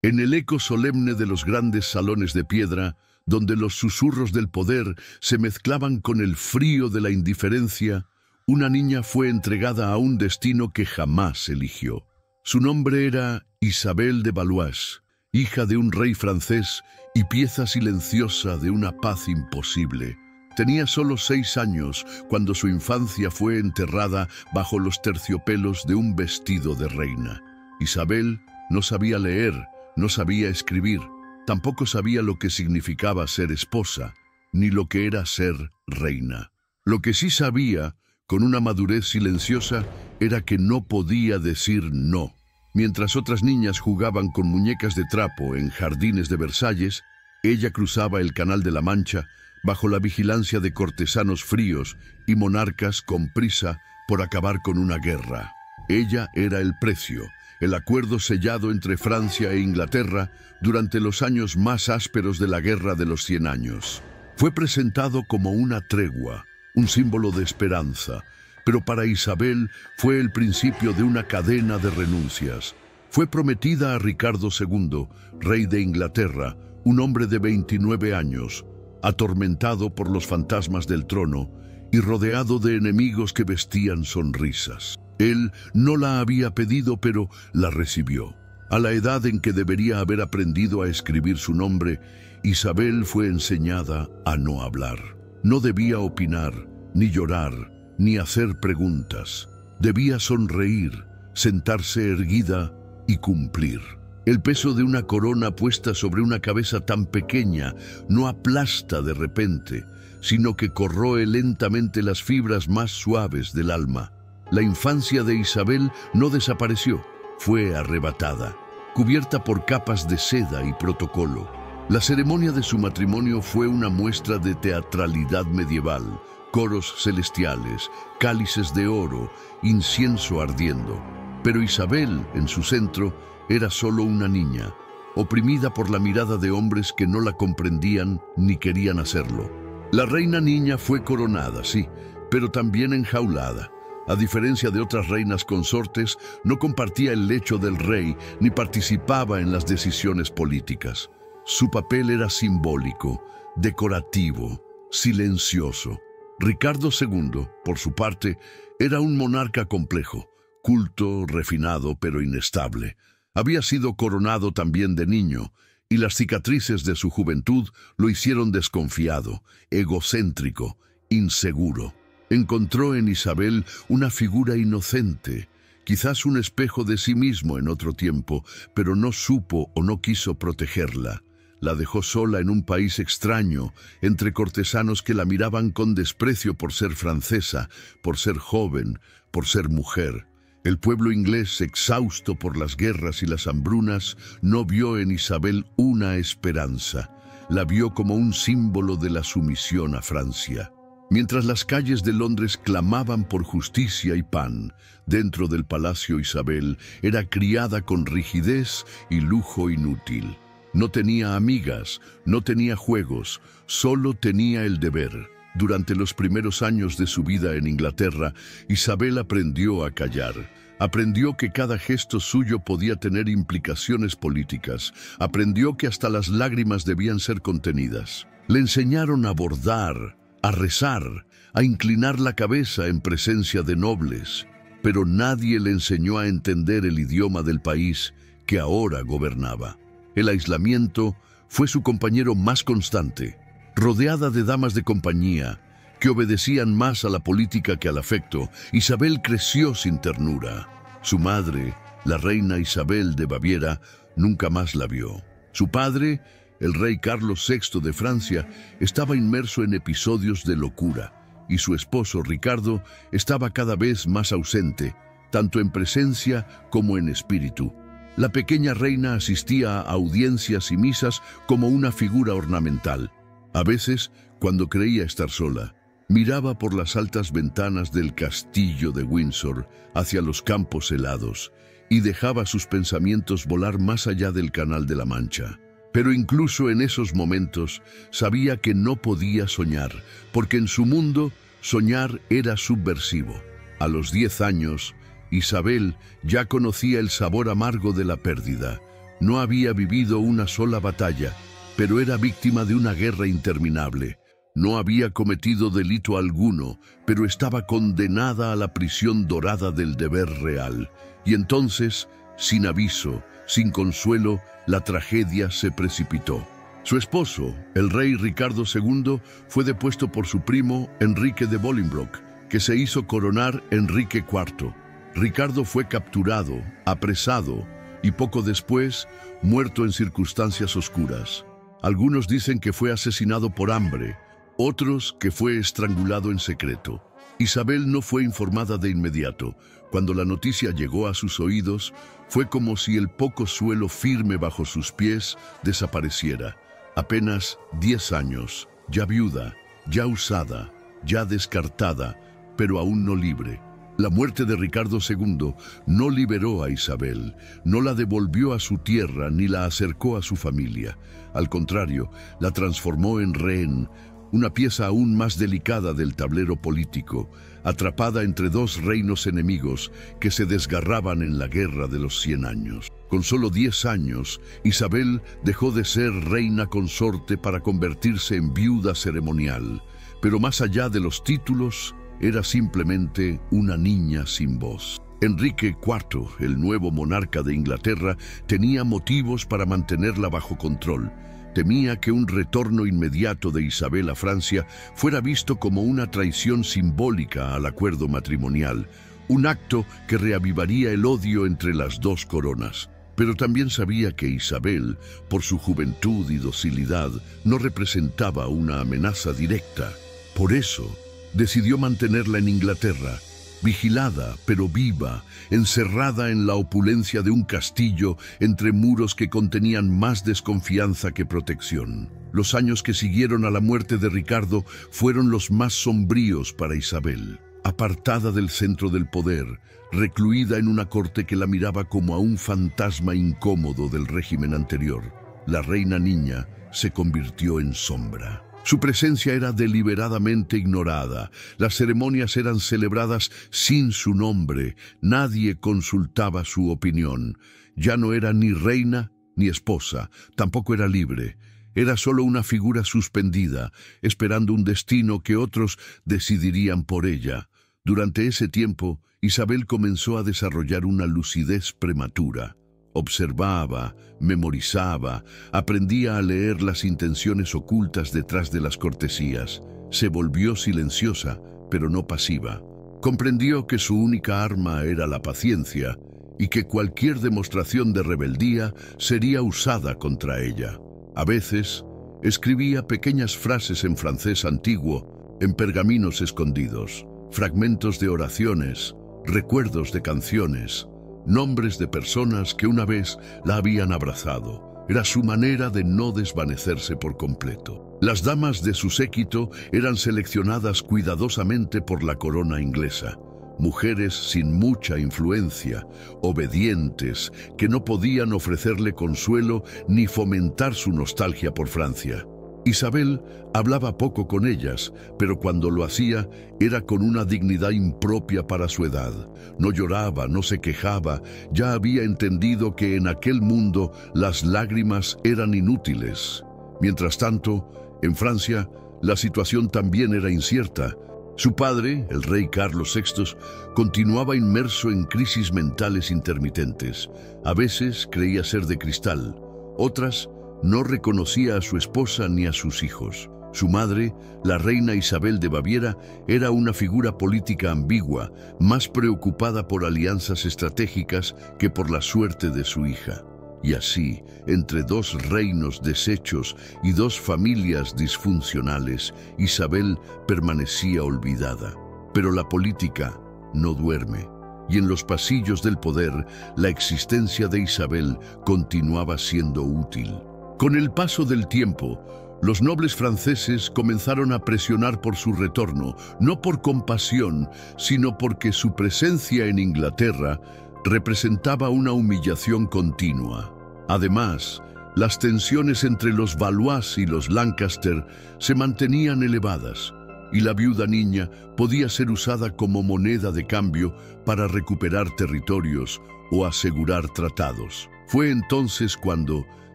En el eco solemne de los grandes salones de piedra, donde los susurros del poder se mezclaban con el frío de la indiferencia, una niña fue entregada a un destino que jamás eligió. Su nombre era Isabel de Valois, hija de un rey francés y pieza silenciosa de una paz imposible. Tenía solo 6 años cuando su infancia fue enterrada bajo los terciopelos de un vestido de reina. Isabel no sabía leer, no sabía escribir, tampoco sabía lo que significaba ser esposa, ni lo que era ser reina. Lo que sí sabía, con una madurez silenciosa, era que no podía decir no. Mientras otras niñas jugaban con muñecas de trapo en jardines de Versalles, ella cruzaba el Canal de la Mancha bajo la vigilancia de cortesanos fríos y monarcas con prisa por acabar con una guerra. Ella era el precio, el acuerdo sellado entre Francia e Inglaterra durante los años más ásperos de la Guerra de los 100 años. Fue presentado como una tregua, un símbolo de esperanza, pero para Isabel fue el principio de una cadena de renuncias. Fue prometida a Ricardo II, rey de Inglaterra, un hombre de 29 años, atormentado por los fantasmas del trono y rodeado de enemigos que vestían sonrisas. Él no la había pedido, pero la recibió. A la edad en que debería haber aprendido a escribir su nombre, Isabel fue enseñada a no hablar. No debía opinar, ni llorar, ni hacer preguntas. Debía sonreír, sentarse erguida y cumplir. El peso de una corona puesta sobre una cabeza tan pequeña no aplasta de repente, sino que corroe lentamente las fibras más suaves del alma. La infancia de Isabel no desapareció, fue arrebatada, cubierta por capas de seda y protocolo. La ceremonia de su matrimonio fue una muestra de teatralidad medieval, coros celestiales, cálices de oro, incienso ardiendo. Pero Isabel, en su centro, era solo una niña, oprimida por la mirada de hombres que no la comprendían ni querían hacerlo. La reina niña fue coronada, sí, pero también enjaulada. A diferencia de otras reinas consortes, no compartía el lecho del rey ni participaba en las decisiones políticas. Su papel era simbólico, decorativo, silencioso. Ricardo II, por su parte, era un monarca complejo, culto, refinado, pero inestable. Había sido coronado también de niño, y las cicatrices de su juventud lo hicieron desconfiado, egocéntrico, inseguro. Encontró en Isabel una figura inocente, quizás un espejo de sí mismo en otro tiempo, pero no supo o no quiso protegerla. La dejó sola en un país extraño, entre cortesanos que la miraban con desprecio por ser francesa, por ser joven, por ser mujer. El pueblo inglés, exhausto por las guerras y las hambrunas, no vio en Isabel una esperanza. La vio como un símbolo de la sumisión a Francia. Mientras las calles de Londres clamaban por justicia y pan, dentro del palacio Isabel era criada con rigidez y lujo inútil. No tenía amigas, no tenía juegos, solo tenía el deber. Durante los primeros años de su vida en Inglaterra, Isabel aprendió a callar. Aprendió que cada gesto suyo podía tener implicaciones políticas. Aprendió que hasta las lágrimas debían ser contenidas. Le enseñaron a bordar, a rezar, a inclinar la cabeza en presencia de nobles, pero nadie le enseñó a entender el idioma del país que ahora gobernaba. El aislamiento fue su compañero más constante, rodeada de damas de compañía que obedecían más a la política que al afecto. Isabel creció sin ternura. Su madre, la reina Isabel de Baviera, nunca más la vio. Su padre, el rey Carlos VI de Francia, estaba inmerso en episodios de locura, y su esposo Ricardo estaba cada vez más ausente, tanto en presencia como en espíritu. La pequeña reina asistía a audiencias y misas como una figura ornamental. A veces, cuando creía estar sola, miraba por las altas ventanas del castillo de Windsor hacia los campos helados y dejaba sus pensamientos volar más allá del Canal de la Mancha. Pero incluso en esos momentos sabía que no podía soñar, porque en su mundo soñar era subversivo. A los 10 años, Isabel ya conocía el sabor amargo de la pérdida, No había vivido una sola batalla, pero era víctima de una guerra interminable. No había cometido delito alguno, pero estaba condenada a la prisión dorada del deber real. Y entonces, sin aviso, sin consuelo, la tragedia se precipitó. Su esposo, el rey Ricardo II, fue depuesto por su primo Enrique de Bolingbroke, que se hizo coronar Enrique IV. Ricardo fue capturado, apresado y poco después muerto en circunstancias oscuras. Algunos dicen que fue asesinado por hambre, otros que fue estrangulado en secreto. Isabel no fue informada de inmediato. Cuando la noticia llegó a sus oídos, fue como si el poco suelo firme bajo sus pies desapareciera. Apenas 10 años, ya viuda, ya usada, ya descartada, pero aún no libre. La muerte de Ricardo II no liberó a Isabel, no la devolvió a su tierra ni la acercó a su familia. Al contrario, la transformó en rehén, una pieza aún más delicada del tablero político, atrapada entre dos reinos enemigos que se desgarraban en la Guerra de los 100 años. Con solo 10 años, Isabel dejó de ser reina consorte para convertirse en viuda ceremonial, pero más allá de los títulos, era simplemente una niña sin voz. Enrique IV, el nuevo monarca de Inglaterra, tenía motivos para mantenerla bajo control. Temía que un retorno inmediato de Isabel a Francia fuera visto como una traición simbólica al acuerdo matrimonial, un acto que reavivaría el odio entre las dos coronas. Pero también sabía que Isabel, por su juventud y docilidad, no representaba una amenaza directa. Por eso, decidió mantenerla en Inglaterra, vigilada pero viva, encerrada en la opulencia de un castillo entre muros que contenían más desconfianza que protección. Los años que siguieron a la muerte de Ricardo fueron los más sombríos para Isabel. Apartada del centro del poder, recluida en una corte que la miraba como a un fantasma incómodo del régimen anterior, la reina niña se convirtió en sombra. Su presencia era deliberadamente ignorada, las ceremonias eran celebradas sin su nombre, nadie consultaba su opinión. Ya no era ni reina ni esposa, tampoco era libre. Era solo una figura suspendida, esperando un destino que otros decidirían por ella. Durante ese tiempo, Isabel comenzó a desarrollar una lucidez prematura. Observaba, memorizaba, aprendía a leer las intenciones ocultas detrás de las cortesías. Se volvió silenciosa, pero no pasiva. Comprendió que su única arma era la paciencia y que cualquier demostración de rebeldía sería usada contra ella. A veces, escribía pequeñas frases en francés antiguo, en pergaminos escondidos, fragmentos de oraciones, recuerdos de canciones, nombres de personas que una vez la habían abrazado. Era su manera de no desvanecerse por completo. Las damas de su séquito eran seleccionadas cuidadosamente por la corona inglesa. Mujeres sin mucha influencia, obedientes, que no podían ofrecerle consuelo ni fomentar su nostalgia por Francia. Isabel hablaba poco con ellas, pero cuando lo hacía era con una dignidad impropia para su edad. No lloraba, no se quejaba, ya había entendido que en aquel mundo las lágrimas eran inútiles. Mientras tanto, en Francia, la situación también era incierta. Su padre, el rey Carlos VI, continuaba inmerso en crisis mentales intermitentes. A veces creía ser de cristal, otras no reconocía a su esposa ni a sus hijos. Su madre, la reina Isabel de Baviera, era una figura política ambigua, más preocupada por alianzas estratégicas que por la suerte de su hija. Y así, entre dos reinos deshechos y dos familias disfuncionales, Isabel permanecía olvidada. Pero la política no duerme, y en los pasillos del poder, la existencia de Isabel continuaba siendo útil. Con el paso del tiempo, los nobles franceses comenzaron a presionar por su retorno, no por compasión, sino porque su presencia en Inglaterra representaba una humillación continua. Además, las tensiones entre los Valois y los Lancaster se mantenían elevadas, y la viuda niña podía ser usada como moneda de cambio para recuperar territorios o asegurar tratados. Fue entonces cuando,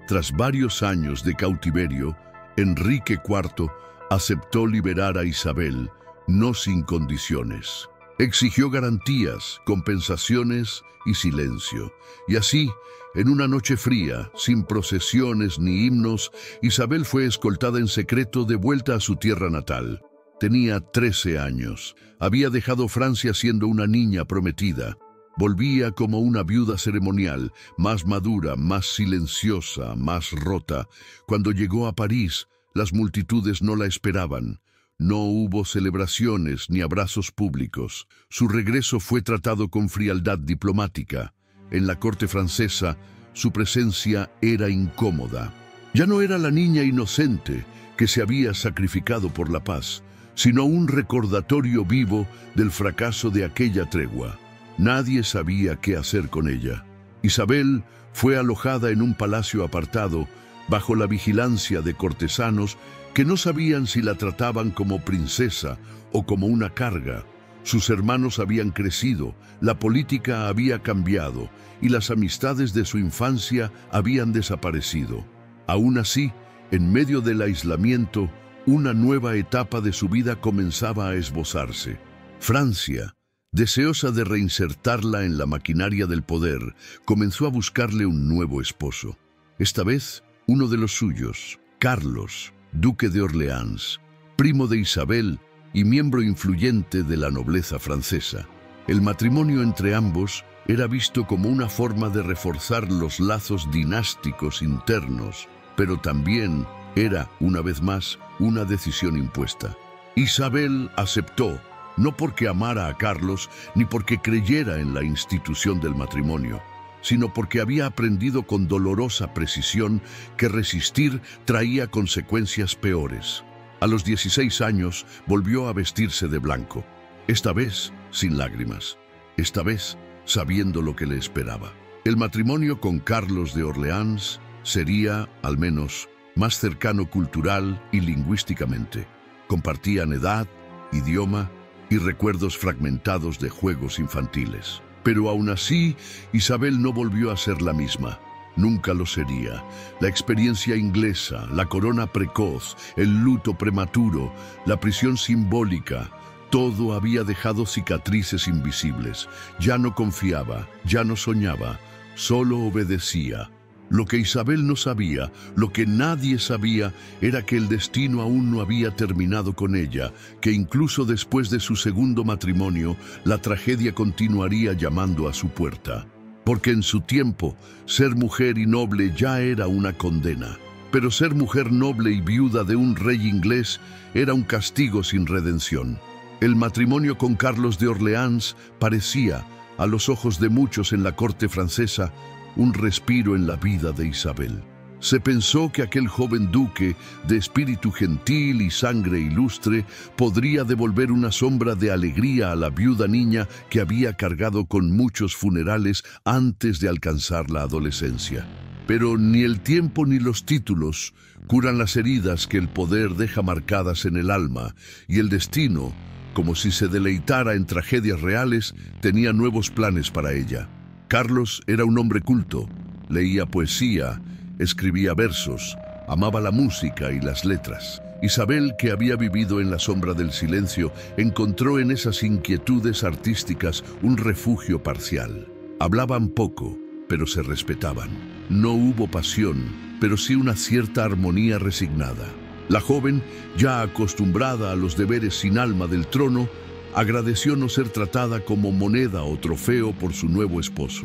tras varios años de cautiverio, Enrique IV aceptó liberar a Isabel, no sin condiciones. Exigió garantías, compensaciones y silencio. Y así, en una noche fría, sin procesiones ni himnos, Isabel fue escoltada en secreto de vuelta a su tierra natal. Tenía 13 años. Había dejado Francia siendo una niña prometida. Volvía como una viuda ceremonial, más madura, más silenciosa, más rota. Cuando llegó a París, las multitudes no la esperaban. No hubo celebraciones ni abrazos públicos. Su regreso fue tratado con frialdad diplomática. En la corte francesa, su presencia era incómoda. Ya no era la niña inocente que se había sacrificado por la paz, sino un recordatorio vivo del fracaso de aquella tregua. Nadie sabía qué hacer con ella. Isabel fue alojada en un palacio apartado, bajo la vigilancia de cortesanos que no sabían si la trataban como princesa o como una carga. Sus hermanos habían crecido, la política había cambiado y las amistades de su infancia habían desaparecido. Aún así, en medio del aislamiento, una nueva etapa de su vida comenzaba a esbozarse. Francia, deseosa de reinsertarla en la maquinaria del poder, comenzó a buscarle un nuevo esposo. Esta vez, uno de los suyos, Carlos, duque de Orleans, primo de Isabel y miembro influyente de la nobleza francesa. El matrimonio entre ambos era visto como una forma de reforzar los lazos dinásticos internos, pero también era, una vez más, una decisión impuesta. Isabel aceptó, no porque amara a Carlos ni porque creyera en la institución del matrimonio, sino porque había aprendido con dolorosa precisión que resistir traía consecuencias peores. A los 16 años volvió a vestirse de blanco, esta vez sin lágrimas, esta vez sabiendo lo que le esperaba. El matrimonio con Carlos de Orleans sería, al menos, más cercano cultural y lingüísticamente. Compartían edad, idioma y recuerdos fragmentados de juegos infantiles. Pero aún así, Isabel no volvió a ser la misma. Nunca lo sería. La experiencia inglesa, la corona precoz, el luto prematuro, la prisión simbólica, todo había dejado cicatrices invisibles. Ya no confiaba, ya no soñaba, solo obedecía. Lo que Isabel no sabía, lo que nadie sabía, era que el destino aún no había terminado con ella, que incluso después de su segundo matrimonio, la tragedia continuaría llamando a su puerta. Porque en su tiempo, ser mujer y noble ya era una condena. Pero ser mujer noble y viuda de un rey inglés era un castigo sin redención. El matrimonio con Carlos de Orleans parecía, a los ojos de muchos en la corte francesa, un respiro en la vida de Isabel. Se pensó que aquel joven duque, de espíritu gentil y sangre ilustre, podría devolver una sombra de alegría a la viuda niña que había cargado con muchos funerales antes de alcanzar la adolescencia. Pero ni el tiempo ni los títulos curan las heridas que el poder deja marcadas en el alma, y el destino, como si se deleitara en tragedias reales, tenía nuevos planes para ella. Carlos era un hombre culto, leía poesía, escribía versos, amaba la música y las letras. Isabel, que había vivido en la sombra del silencio, encontró en esas inquietudes artísticas un refugio parcial. Hablaban poco, pero se respetaban. No hubo pasión, pero sí una cierta armonía resignada. La joven, ya acostumbrada a los deberes sin alma del trono, agradeció no ser tratada como moneda o trofeo por su nuevo esposo.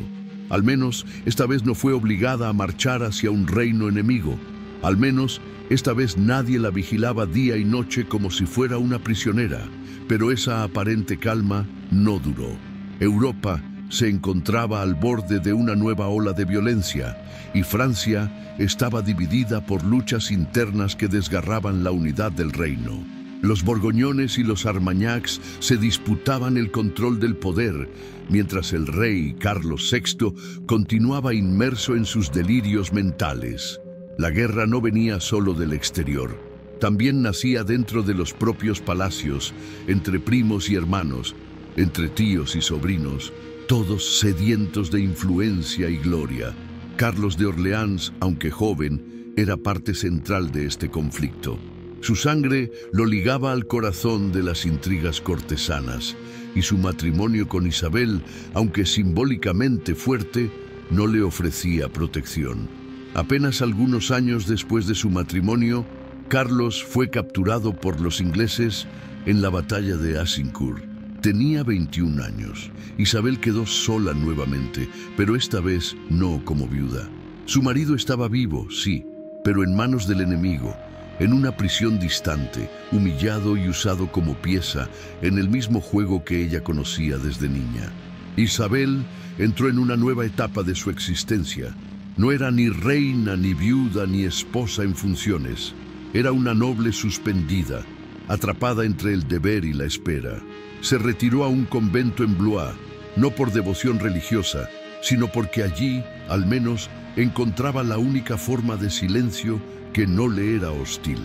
Al menos, esta vez no fue obligada a marchar hacia un reino enemigo. Al menos, esta vez nadie la vigilaba día y noche como si fuera una prisionera. Pero esa aparente calma no duró. Europa se encontraba al borde de una nueva ola de violencia, y Francia estaba dividida por luchas internas que desgarraban la unidad del reino. Los borgoñones y los armagnacs se disputaban el control del poder, mientras el rey Carlos VI continuaba inmerso en sus delirios mentales. La guerra no venía solo del exterior, también nacía dentro de los propios palacios, entre primos y hermanos, entre tíos y sobrinos, todos sedientos de influencia y gloria. Carlos de Orleans, aunque joven, era parte central de este conflicto. Su sangre lo ligaba al corazón de las intrigas cortesanas, y su matrimonio con Isabel, aunque simbólicamente fuerte, no le ofrecía protección. Apenas algunos años después de su matrimonio, Carlos fue capturado por los ingleses en la batalla de Azincourt. Tenía 21 años. Isabel quedó sola nuevamente, pero esta vez no como viuda. Su marido estaba vivo, sí, pero en manos del enemigo, en una prisión distante, humillado y usado como pieza en el mismo juego que ella conocía desde niña. Isabel entró en una nueva etapa de su existencia. No era ni reina, ni viuda, ni esposa en funciones. Era una noble suspendida, atrapada entre el deber y la espera. Se retiró a un convento en Blois, no por devoción religiosa, sino porque allí, al menos, encontraba la única forma de silencio que no le era hostil.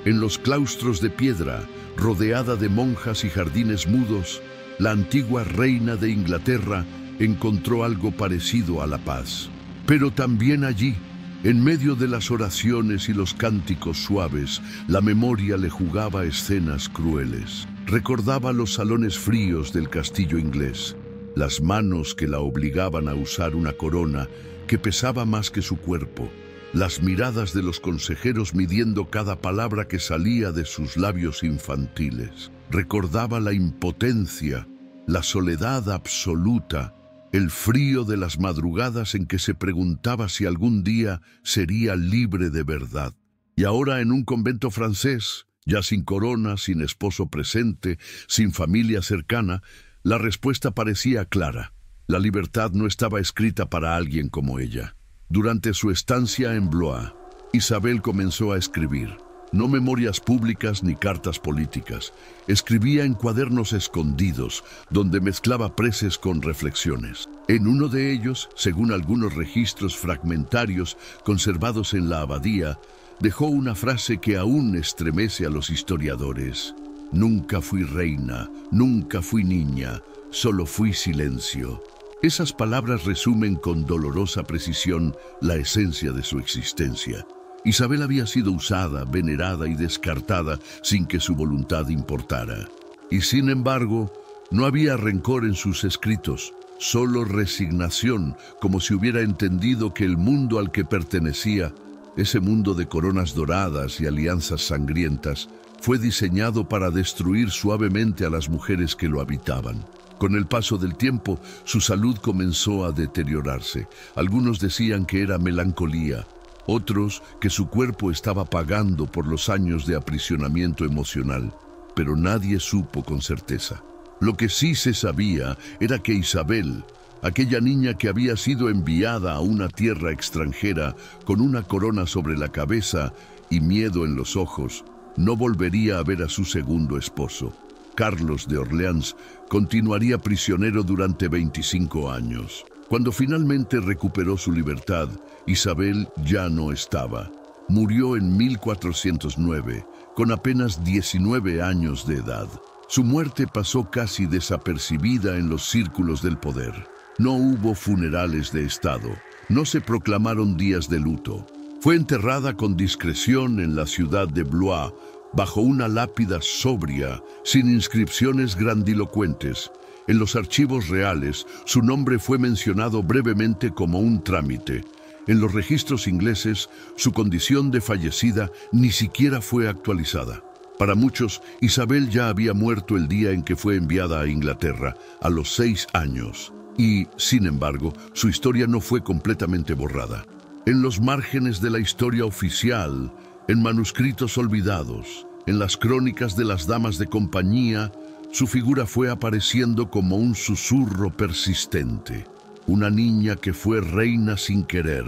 En los claustros de piedra, rodeada de monjas y jardines mudos, la antigua reina de Inglaterra encontró algo parecido a la paz. Pero también allí, en medio de las oraciones y los cánticos suaves, la memoria le jugaba escenas crueles. Recordaba los salones fríos del castillo inglés, las manos que la obligaban a usar una corona que pesaba más que su cuerpo, las miradas de los consejeros midiendo cada palabra que salía de sus labios infantiles. Recordaba la impotencia, la soledad absoluta, el frío de las madrugadas en que se preguntaba si algún día sería libre de verdad. Y ahora en un convento francés, ya sin corona, sin esposo presente, sin familia cercana, la respuesta parecía clara. La libertad no estaba escrita para alguien como ella. Durante su estancia en Blois, Isabel comenzó a escribir. No memorias públicas ni cartas políticas. Escribía en cuadernos escondidos, donde mezclaba preces con reflexiones. En uno de ellos, según algunos registros fragmentarios conservados en la abadía, dejó una frase que aún estremece a los historiadores. Nunca fui reina, nunca fui niña, solo fui silencio. Esas palabras resumen con dolorosa precisión la esencia de su existencia. Isabel había sido usada, venerada y descartada sin que su voluntad importara. Y sin embargo, no había rencor en sus escritos, solo resignación, como si hubiera entendido que el mundo al que pertenecía, ese mundo de coronas doradas y alianzas sangrientas, fue diseñado para destruir suavemente a las mujeres que lo habitaban. Con el paso del tiempo, su salud comenzó a deteriorarse. Algunos decían que era melancolía, otros que su cuerpo estaba pagando por los años de aprisionamiento emocional, pero nadie supo con certeza. Lo que sí se sabía era que Isabel, aquella niña que había sido enviada a una tierra extranjera con una corona sobre la cabeza y miedo en los ojos, no volvería a ver a su segundo esposo. Carlos de Orleans continuaría prisionero durante 25 años. Cuando finalmente recuperó su libertad, Isabel ya no estaba. Murió en 1409, con apenas 19 años de edad. Su muerte pasó casi desapercibida en los círculos del poder. No hubo funerales de Estado, no se proclamaron días de luto. Fue enterrada con discreción en la ciudad de Blois, bajo una lápida sobria, sin inscripciones grandilocuentes. En los archivos reales, su nombre fue mencionado brevemente como un trámite. En los registros ingleses, su condición de fallecida ni siquiera fue actualizada. Para muchos, Isabel ya había muerto el día en que fue enviada a Inglaterra, a los 6 años. Y, sin embargo, su historia no fue completamente borrada. En los márgenes de la historia oficial, en manuscritos olvidados, en las crónicas de las damas de compañía, su figura fue apareciendo como un susurro persistente. Una niña que fue reina sin querer,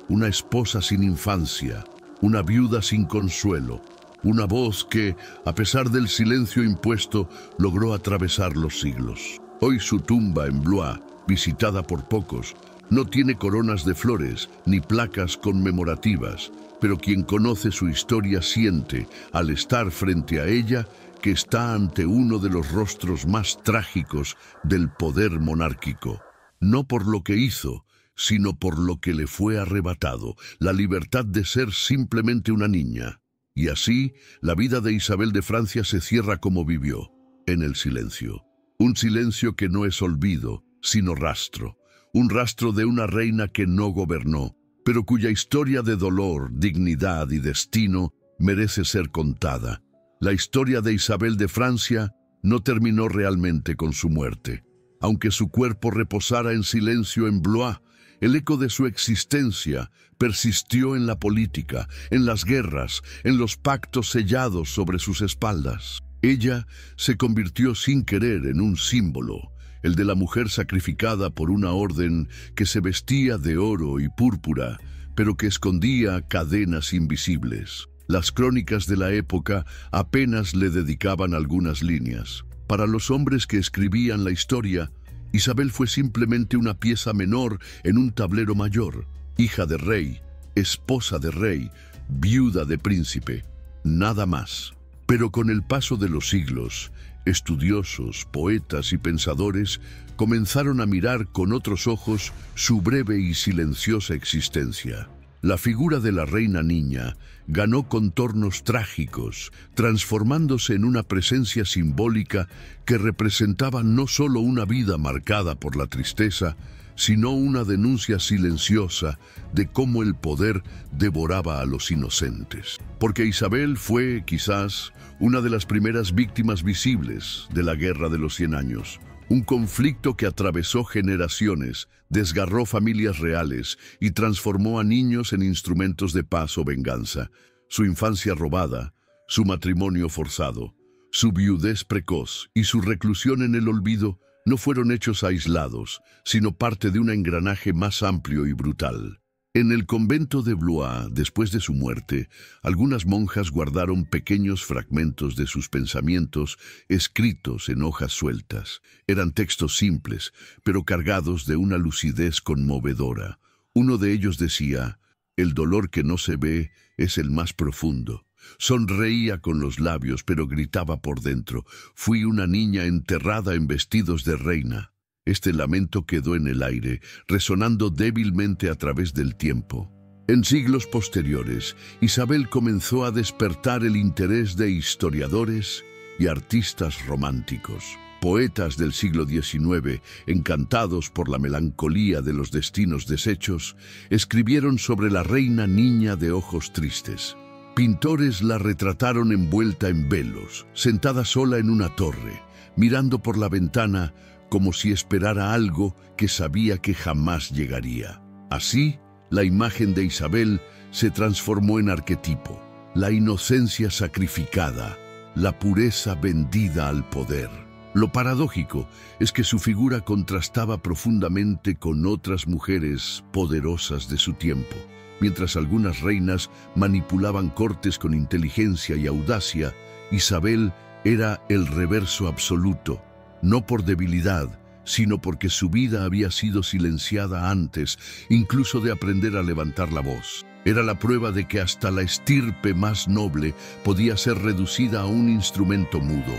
una esposa sin infancia, una viuda sin consuelo, una voz que, a pesar del silencio impuesto, logró atravesar los siglos. Hoy su tumba en Blois, visitada por pocos, no tiene coronas de flores ni placas conmemorativas, pero quien conoce su historia siente, al estar frente a ella, que está ante uno de los rostros más trágicos del poder monárquico. No por lo que hizo, sino por lo que le fue arrebatado, la libertad de ser simplemente una niña. Y así, la vida de Isabel de Francia se cierra como vivió, en el silencio. Un silencio que no es olvido, sino rastro. Un rastro de una reina que no gobernó, pero cuya historia de dolor, dignidad y destino merece ser contada. La historia de Isabel de Francia no terminó realmente con su muerte. Aunque su cuerpo reposara en silencio en Blois, el eco de su existencia persistió en la política, en las guerras, en los pactos sellados sobre sus espaldas. Ella se convirtió sin querer en un símbolo, el de la mujer sacrificada por una orden que se vestía de oro y púrpura, pero que escondía cadenas invisibles. Las crónicas de la época apenas le dedicaban algunas líneas. Para los hombres que escribían la historia, Isabel fue simplemente una pieza menor en un tablero mayor, hija de rey, esposa de rey, viuda de príncipe, nada más. Pero con el paso de los siglos, estudiosos, poetas y pensadores comenzaron a mirar con otros ojos su breve y silenciosa existencia. La figura de la reina niña ganó contornos trágicos, transformándose en una presencia simbólica que representaba no solo una vida marcada por la tristeza, sino una denuncia silenciosa de cómo el poder devoraba a los inocentes. Porque Isabel fue, quizás, una de las primeras víctimas visibles de la Guerra de los 100 años. Un conflicto que atravesó generaciones, desgarró familias reales y transformó a niños en instrumentos de paz o venganza. Su infancia robada, su matrimonio forzado, su viudez precoz y su reclusión en el olvido no fueron hechos aislados, sino parte de un engranaje más amplio y brutal. En el convento de Blois, después de su muerte, algunas monjas guardaron pequeños fragmentos de sus pensamientos escritos en hojas sueltas. Eran textos simples, pero cargados de una lucidez conmovedora. Uno de ellos decía: «El dolor que no se ve es el más profundo». Sonreía con los labios, pero gritaba por dentro: «Fui una niña enterrada en vestidos de reina». Este lamento quedó en el aire, resonando débilmente a través del tiempo. En siglos posteriores, Isabel comenzó a despertar el interés de historiadores y artistas románticos. Poetas del siglo XIX, encantados por la melancolía de los destinos deshechos, escribieron sobre la reina niña de ojos tristes. Pintores la retrataron envuelta en velos, sentada sola en una torre, mirando por la ventana como si esperara algo que sabía que jamás llegaría. Así, la imagen de Isabel se transformó en arquetipo, la inocencia sacrificada, la pureza vendida al poder. Lo paradójico es que su figura contrastaba profundamente con otras mujeres poderosas de su tiempo. Mientras algunas reinas manipulaban cortes con inteligencia y audacia, Isabel era el reverso absoluto, no por debilidad, sino porque su vida había sido silenciada antes, incluso de aprender a levantar la voz. Era la prueba de que hasta la estirpe más noble podía ser reducida a un instrumento mudo.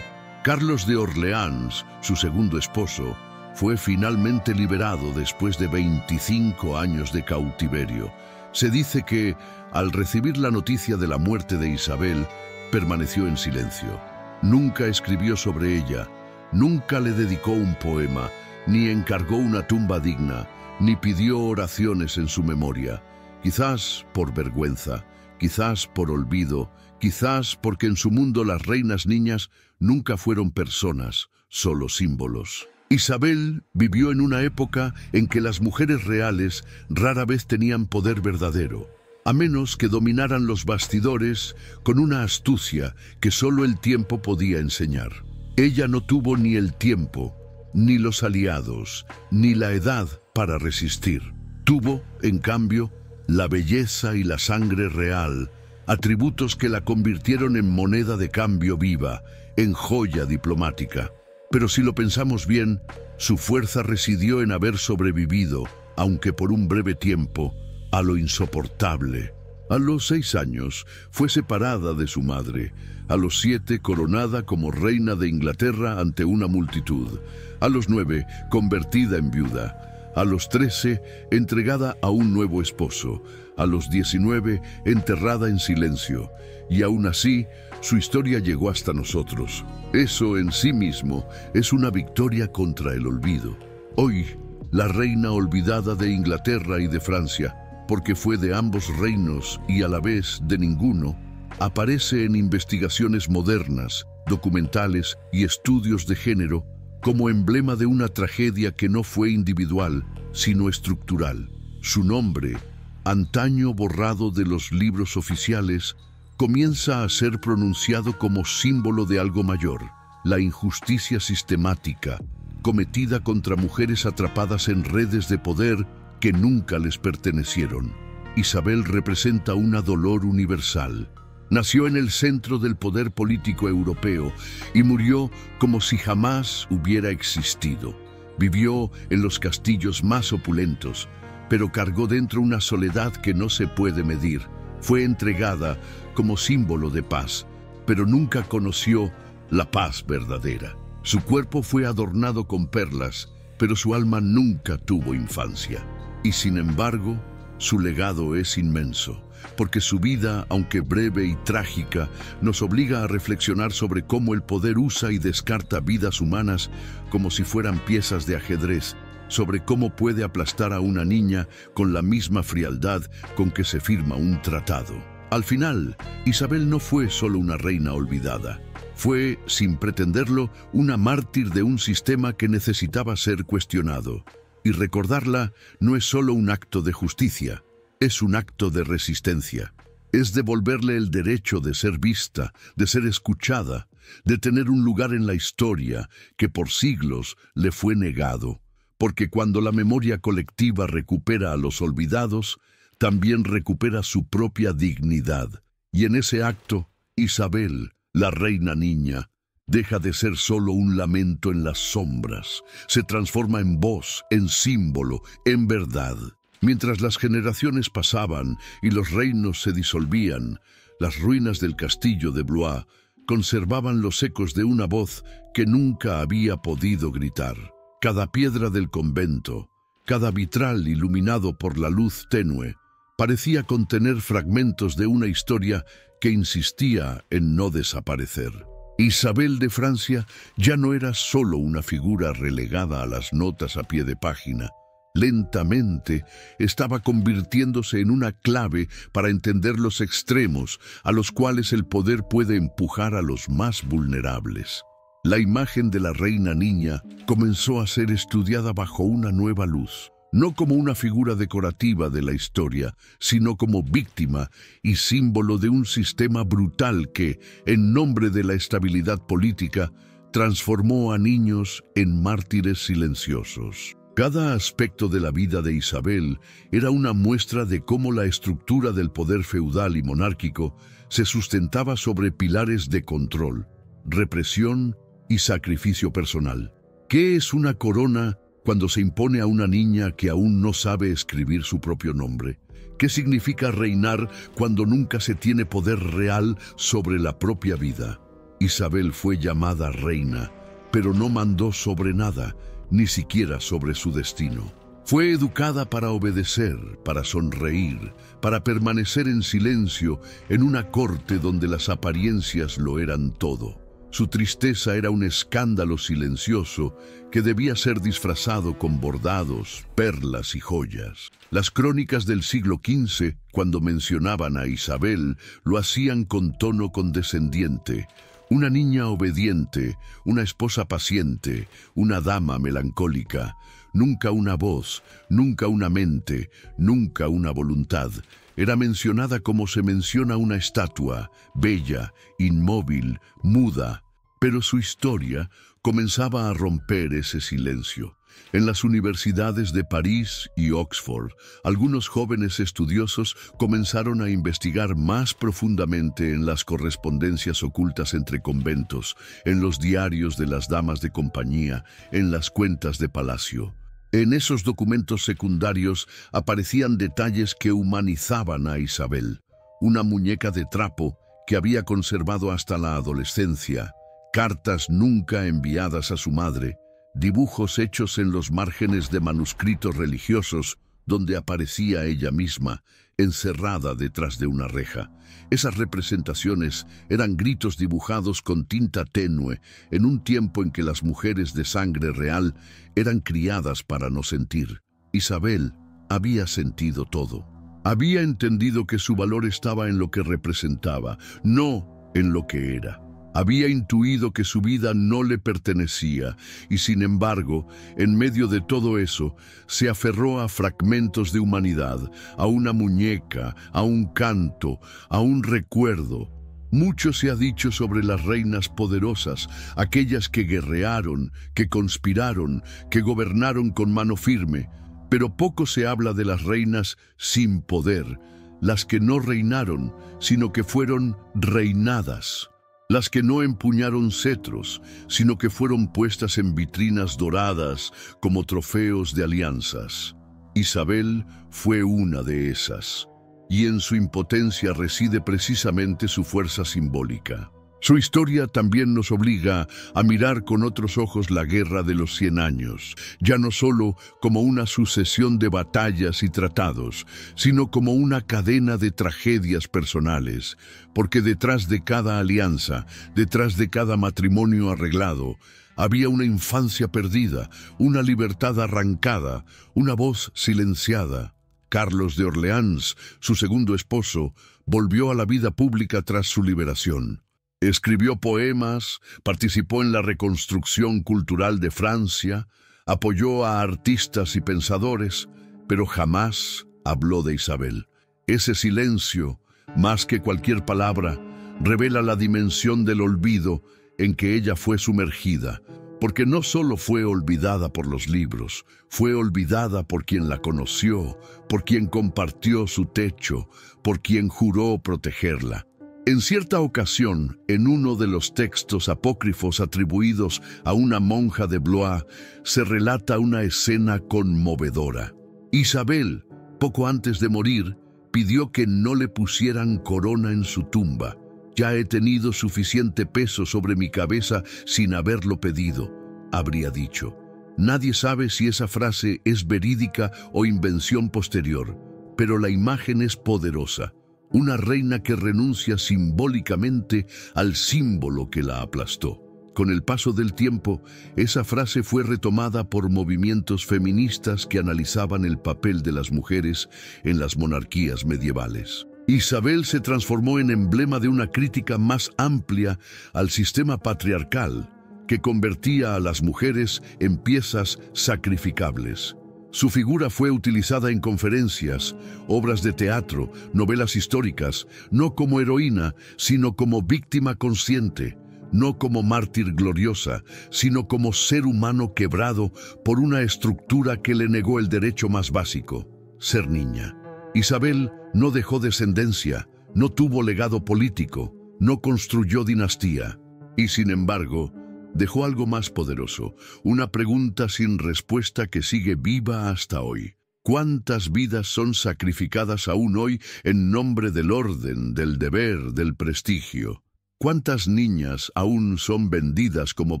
Carlos de Orleans, su segundo esposo, fue finalmente liberado después de 25 años de cautiverio. Se dice que, al recibir la noticia de la muerte de Isabel, permaneció en silencio. Nunca escribió sobre ella, nunca le dedicó un poema, ni encargó una tumba digna, ni pidió oraciones en su memoria. Quizás por vergüenza, quizás por olvido, quizás porque en su mundo las reinas niñas nunca fueron personas, solo símbolos. Isabel vivió en una época en que las mujeres reales rara vez tenían poder verdadero, a menos que dominaran los bastidores con una astucia que solo el tiempo podía enseñar. Ella no tuvo ni el tiempo, ni los aliados, ni la edad para resistir. Tuvo, en cambio, la belleza y la sangre real, atributos que la convirtieron en moneda de cambio viva, en joya diplomática. Pero si lo pensamos bien, su fuerza residió en haber sobrevivido, aunque por un breve tiempo, a lo insoportable. A los 6 años fue separada de su madre. A los 7 coronada como reina de Inglaterra ante una multitud. A los 9 convertida en viuda. A los 13, entregada a un nuevo esposo. A los 19, enterrada en silencio. Y aún así, su historia llegó hasta nosotros. Eso en sí mismo es una victoria contra el olvido. Hoy, la reina olvidada de Inglaterra y de Francia, porque fue de ambos reinos y a la vez de ninguno, aparece en investigaciones modernas, documentales y estudios de género como emblema de una tragedia que no fue individual, sino estructural. Su nombre, antaño borrado de los libros oficiales, comienza a ser pronunciado como símbolo de algo mayor, la injusticia sistemática, cometida contra mujeres atrapadas en redes de poder que nunca les pertenecieron. Isabel representa una dolor universal. Nació en el centro del poder político europeo y murió como si jamás hubiera existido. Vivió en los castillos más opulentos, pero cargó dentro una soledad que no se puede medir. Fue entregada como símbolo de paz, pero nunca conoció la paz verdadera. Su cuerpo fue adornado con perlas, pero su alma nunca tuvo infancia. Y sin embargo, su legado es inmenso, porque su vida, aunque breve y trágica, nos obliga a reflexionar sobre cómo el poder usa y descarta vidas humanas como si fueran piezas de ajedrez, sobre cómo puede aplastar a una niña con la misma frialdad con que se firma un tratado. Al final, Isabel no fue solo una reina olvidada. Fue, sin pretenderlo, una mártir de un sistema que necesitaba ser cuestionado. Y recordarla no es solo un acto de justicia, es un acto de resistencia. Es devolverle el derecho de ser vista, de ser escuchada, de tener un lugar en la historia que por siglos le fue negado. Porque cuando la memoria colectiva recupera a los olvidados, también recupera su propia dignidad. Y en ese acto, Isabel, la reina niña, deja de ser solo un lamento en las sombras, se transforma en voz, en símbolo, en verdad. Mientras las generaciones pasaban y los reinos se disolvían, las ruinas del castillo de Blois conservaban los ecos de una voz que nunca había podido gritar. Cada piedra del convento, cada vitral iluminado por la luz tenue, parecía contener fragmentos de una historia que insistía en no desaparecer. Isabel de Francia ya no era solo una figura relegada a las notas a pie de página. Lentamente estaba convirtiéndose en una clave para entender los extremos a los cuales el poder puede empujar a los más vulnerables. La imagen de la reina niña comenzó a ser estudiada bajo una nueva luz, no como una figura decorativa de la historia, sino como víctima y símbolo de un sistema brutal que, en nombre de la estabilidad política, transformó a niños en mártires silenciosos. Cada aspecto de la vida de Isabel era una muestra de cómo la estructura del poder feudal y monárquico se sustentaba sobre pilares de control, represión y sacrificio personal. ¿Qué es una corona cuando se impone a una niña que aún no sabe escribir su propio nombre? ¿Qué significa reinar cuando nunca se tiene poder real sobre la propia vida? Isabel fue llamada reina, pero no mandó sobre nada, ni siquiera sobre su destino. Fue educada para obedecer, para sonreír, para permanecer en silencio en una corte donde las apariencias lo eran todo. Su tristeza era un escándalo silencioso que debía ser disfrazado con bordados, perlas y joyas. Las crónicas del siglo XV, cuando mencionaban a Isabel, lo hacían con tono condescendiente. Una niña obediente, una esposa paciente, una dama melancólica. Nunca una voz, nunca una mente, nunca una voluntad. Era mencionada como se menciona una estatua, bella, inmóvil, muda. Pero su historia comenzaba a romper ese silencio. En las universidades de París y Oxford, algunos jóvenes estudiosos comenzaron a investigar más profundamente en las correspondencias ocultas entre conventos, en los diarios de las damas de compañía, en las cuentas de palacio. En esos documentos secundarios aparecían detalles que humanizaban a Isabel, una muñeca de trapo que había conservado hasta la adolescencia, cartas nunca enviadas a su madre, dibujos hechos en los márgenes de manuscritos religiosos donde aparecía ella misma, encerrada detrás de una reja. Esas representaciones eran gritos dibujados con tinta tenue en un tiempo en que las mujeres de sangre real eran criadas para no sentir. Isabel había sentido todo. Había entendido que su valor estaba en lo que representaba, no en lo que era. Había intuido que su vida no le pertenecía y, sin embargo, en medio de todo eso, se aferró a fragmentos de humanidad, a una muñeca, a un canto, a un recuerdo. Mucho se ha dicho sobre las reinas poderosas, aquellas que guerrearon, que conspiraron, que gobernaron con mano firme, pero poco se habla de las reinas sin poder, las que no reinaron, sino que fueron reinadas. Las que no empuñaron cetros, sino que fueron puestas en vitrinas doradas como trofeos de alianzas. Isabel fue una de esas, y en su impotencia reside precisamente su fuerza simbólica. Su historia también nos obliga a mirar con otros ojos la Guerra de los 100 años, ya no solo como una sucesión de batallas y tratados, sino como una cadena de tragedias personales, porque detrás de cada alianza, detrás de cada matrimonio arreglado, había una infancia perdida, una libertad arrancada, una voz silenciada. Carlos de Orleans, su segundo esposo, volvió a la vida pública tras su liberación. Escribió poemas, participó en la reconstrucción cultural de Francia, apoyó a artistas y pensadores, pero jamás habló de Isabel. Ese silencio, más que cualquier palabra, revela la dimensión del olvido en que ella fue sumergida, porque no solo fue olvidada por los libros, fue olvidada por quien la conoció, por quien compartió su techo, por quien juró protegerla. En cierta ocasión, en uno de los textos apócrifos atribuidos a una monja de Blois, se relata una escena conmovedora. Isabel, poco antes de morir, pidió que no le pusieran corona en su tumba. «Ya he tenido suficiente peso sobre mi cabeza sin haberlo pedido», habría dicho. Nadie sabe si esa frase es verídica o invención posterior, pero la imagen es poderosa. Una reina que renuncia simbólicamente al símbolo que la aplastó. Con el paso del tiempo, esa frase fue retomada por movimientos feministas que analizaban el papel de las mujeres en las monarquías medievales. Isabel se transformó en emblema de una crítica más amplia al sistema patriarcal, que convertía a las mujeres en piezas sacrificables. Su figura fue utilizada en conferencias, obras de teatro, novelas históricas, no como heroína, sino como víctima consciente, no como mártir gloriosa, sino como ser humano quebrado por una estructura que le negó el derecho más básico, ser niña. Isabel no dejó descendencia, no tuvo legado político, no construyó dinastía, y sin embargo, dejó algo más poderoso, una pregunta sin respuesta que sigue viva hasta hoy. ¿Cuántas vidas son sacrificadas aún hoy en nombre del orden, del deber, del prestigio? ¿Cuántas niñas aún son vendidas como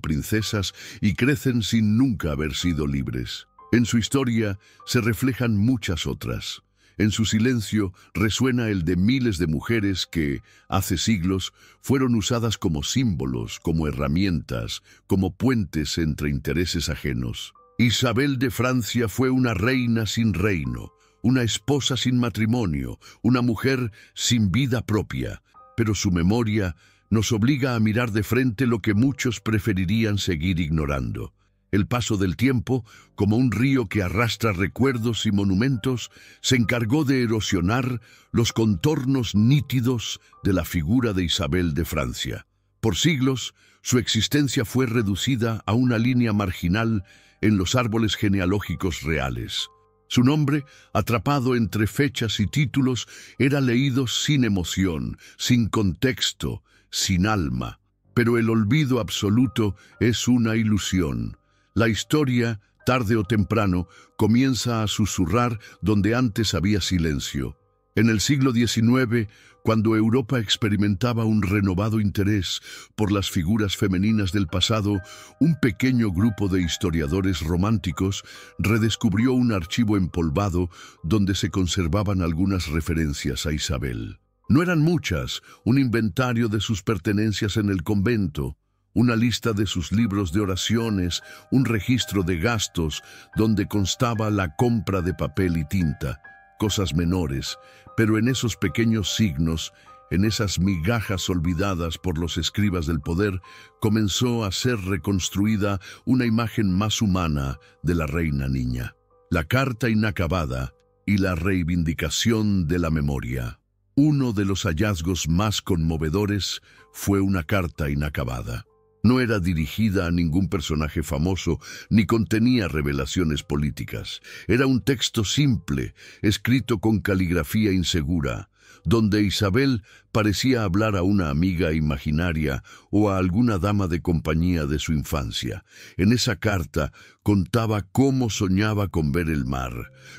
princesas y crecen sin nunca haber sido libres? En su historia se reflejan muchas otras. En su silencio resuena el de miles de mujeres que, hace siglos, fueron usadas como símbolos, como herramientas, como puentes entre intereses ajenos. Isabel de Francia fue una reina sin reino, una esposa sin matrimonio, una mujer sin vida propia, pero su memoria nos obliga a mirar de frente lo que muchos preferirían seguir ignorando. El paso del tiempo, como un río que arrastra recuerdos y monumentos, se encargó de erosionar los contornos nítidos de la figura de Isabel de Francia. Por siglos, su existencia fue reducida a una línea marginal en los árboles genealógicos reales. Su nombre, atrapado entre fechas y títulos, era leído sin emoción, sin contexto, sin alma. Pero el olvido absoluto es una ilusión. La historia, tarde o temprano, comienza a susurrar donde antes había silencio. En el siglo XIX, cuando Europa experimentaba un renovado interés por las figuras femeninas del pasado, un pequeño grupo de historiadores románticos redescubrió un archivo empolvado donde se conservaban algunas referencias a Isabel. No eran muchas, un inventario de sus pertenencias en el convento, una lista de sus libros de oraciones, un registro de gastos donde constaba la compra de papel y tinta, cosas menores, pero en esos pequeños signos, en esas migajas olvidadas por los escribas del poder, comenzó a ser reconstruida una imagen más humana de la reina niña. La carta inacabada y la reivindicación de la memoria. Uno de los hallazgos más conmovedores fue una carta inacabada. No era dirigida a ningún personaje famoso, ni contenía revelaciones políticas. Era un texto simple, escrito con caligrafía insegura, donde Isabel parecía hablar a una amiga imaginaria o a alguna dama de compañía de su infancia. En esa carta contaba cómo soñaba con ver el mar,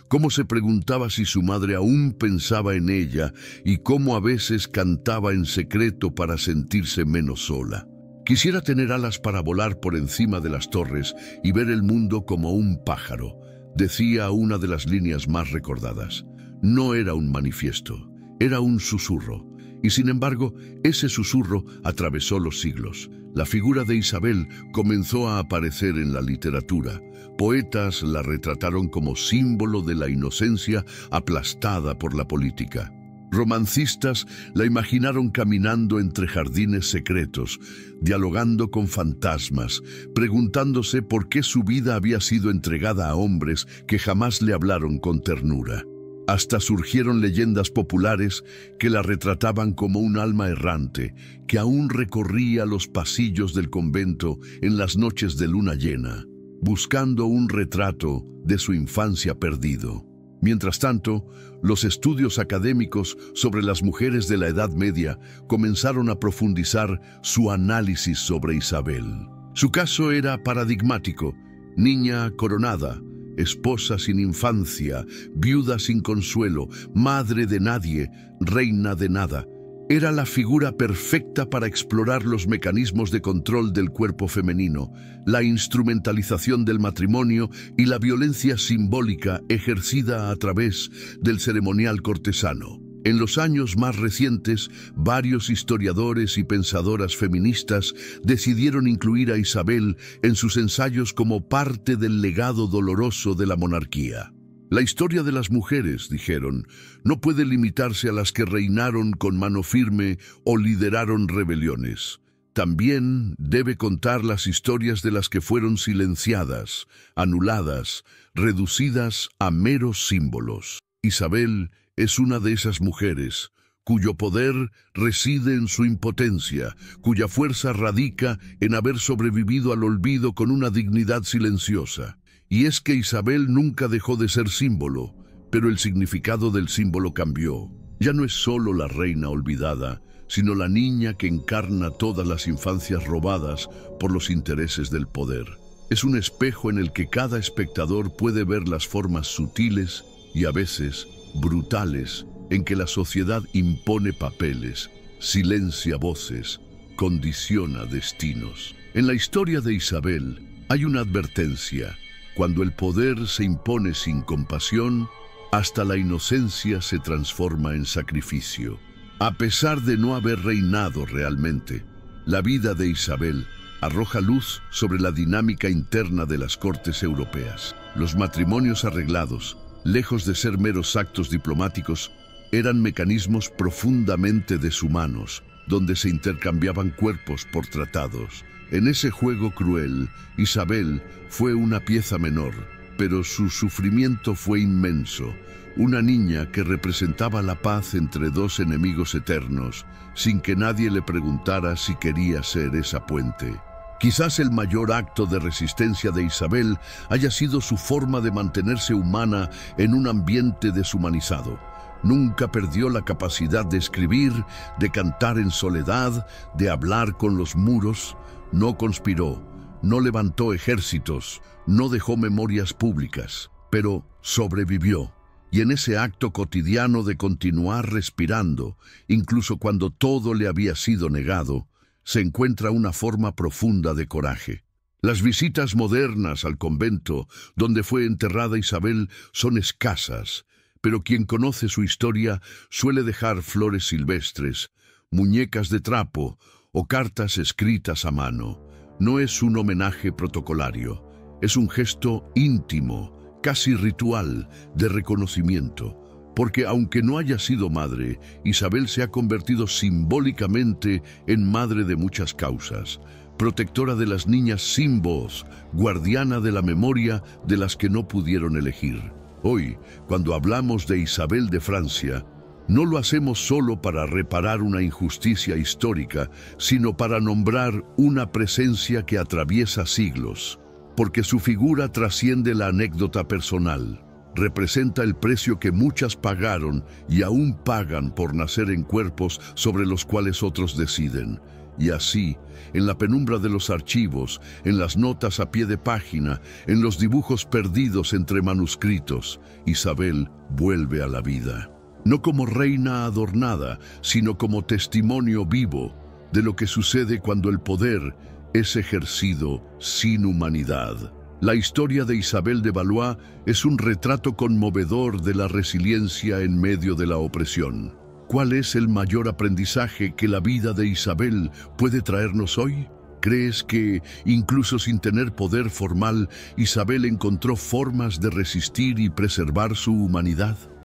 cómo se preguntaba si su madre aún pensaba en ella y cómo a veces cantaba en secreto para sentirse menos sola. Quisiera tener alas para volar por encima de las torres y ver el mundo como un pájaro, decía una de las líneas más recordadas. No era un manifiesto, era un susurro. Y sin embargo, ese susurro atravesó los siglos. La figura de Isabel comenzó a aparecer en la literatura. Poetas la retrataron como símbolo de la inocencia aplastada por la política. Romancistas la imaginaron caminando entre jardines secretos, dialogando con fantasmas, preguntándose por qué su vida había sido entregada a hombres que jamás le hablaron con ternura. Hasta surgieron leyendas populares que la retrataban como un alma errante, que aún recorría los pasillos del convento en las noches de luna llena, buscando un retrato de su infancia perdido. Mientras tanto, los estudios académicos sobre las mujeres de la Edad Media comenzaron a profundizar su análisis sobre Isabel. Su caso era paradigmático: niña coronada, esposa sin infancia, viuda sin consuelo, madre de nadie, reina de nada. Era la figura perfecta para explorar los mecanismos de control del cuerpo femenino, la instrumentalización del matrimonio y la violencia simbólica ejercida a través del ceremonial cortesano. En los años más recientes, varios historiadores y pensadoras feministas decidieron incluir a Isabel en sus ensayos como parte del legado doloroso de la monarquía. La historia de las mujeres, dijeron, no puede limitarse a las que reinaron con mano firme o lideraron rebeliones. También debe contar las historias de las que fueron silenciadas, anuladas, reducidas a meros símbolos. Isabel es una de esas mujeres cuyo poder reside en su impotencia, cuya fuerza radica en haber sobrevivido al olvido con una dignidad silenciosa. Y es que Isabel nunca dejó de ser símbolo, pero el significado del símbolo cambió. Ya no es solo la reina olvidada, sino la niña que encarna todas las infancias robadas por los intereses del poder. Es un espejo en el que cada espectador puede ver las formas sutiles y a veces brutales en que la sociedad impone papeles, silencia voces, condiciona destinos. En la historia de Isabel hay una advertencia: cuando el poder se impone sin compasión, hasta la inocencia se transforma en sacrificio. A pesar de no haber reinado realmente, la vida de Isabel arroja luz sobre la dinámica interna de las cortes europeas. Los matrimonios arreglados, lejos de ser meros actos diplomáticos, eran mecanismos profundamente deshumanos, donde se intercambiaban cuerpos por tratados. En ese juego cruel, Isabel fue una pieza menor, pero su sufrimiento fue inmenso. Una niña que representaba la paz entre dos enemigos eternos, sin que nadie le preguntara si quería ser esa puente. Quizás el mayor acto de resistencia de Isabel haya sido su forma de mantenerse humana en un ambiente deshumanizado. Nunca perdió la capacidad de escribir, de cantar en soledad, de hablar con los muros. No conspiró, no levantó ejércitos, no dejó memorias públicas, pero sobrevivió. Y en ese acto cotidiano de continuar respirando, incluso cuando todo le había sido negado, se encuentra una forma profunda de coraje. Las visitas modernas al convento, donde fue enterrada Isabel, son escasas, pero quien conoce su historia suele dejar flores silvestres, muñecas de trapo o cartas escritas a mano. No es un homenaje protocolario, es un gesto íntimo, casi ritual, de reconocimiento. Porque aunque no haya sido madre, Isabel se ha convertido simbólicamente en madre de muchas causas, protectora de las niñas sin voz, guardiana de la memoria de las que no pudieron elegir. Hoy, cuando hablamos de Isabel de Francia, no lo hacemos solo para reparar una injusticia histórica, sino para nombrar una presencia que atraviesa siglos, porque su figura trasciende la anécdota personal. Representa el precio que muchas pagaron y aún pagan por nacer en cuerpos sobre los cuales otros deciden. Y así, en la penumbra de los archivos, en las notas a pie de página, en los dibujos perdidos entre manuscritos, Isabel vuelve a la vida. No como reina adornada, sino como testimonio vivo de lo que sucede cuando el poder es ejercido sin humanidad. La historia de Isabel de Valois es un retrato conmovedor de la resiliencia en medio de la opresión. ¿Cuál es el mayor aprendizaje que la vida de Isabel puede traernos hoy? ¿Crees que, incluso sin tener poder formal, Isabel encontró formas de resistir y preservar su humanidad?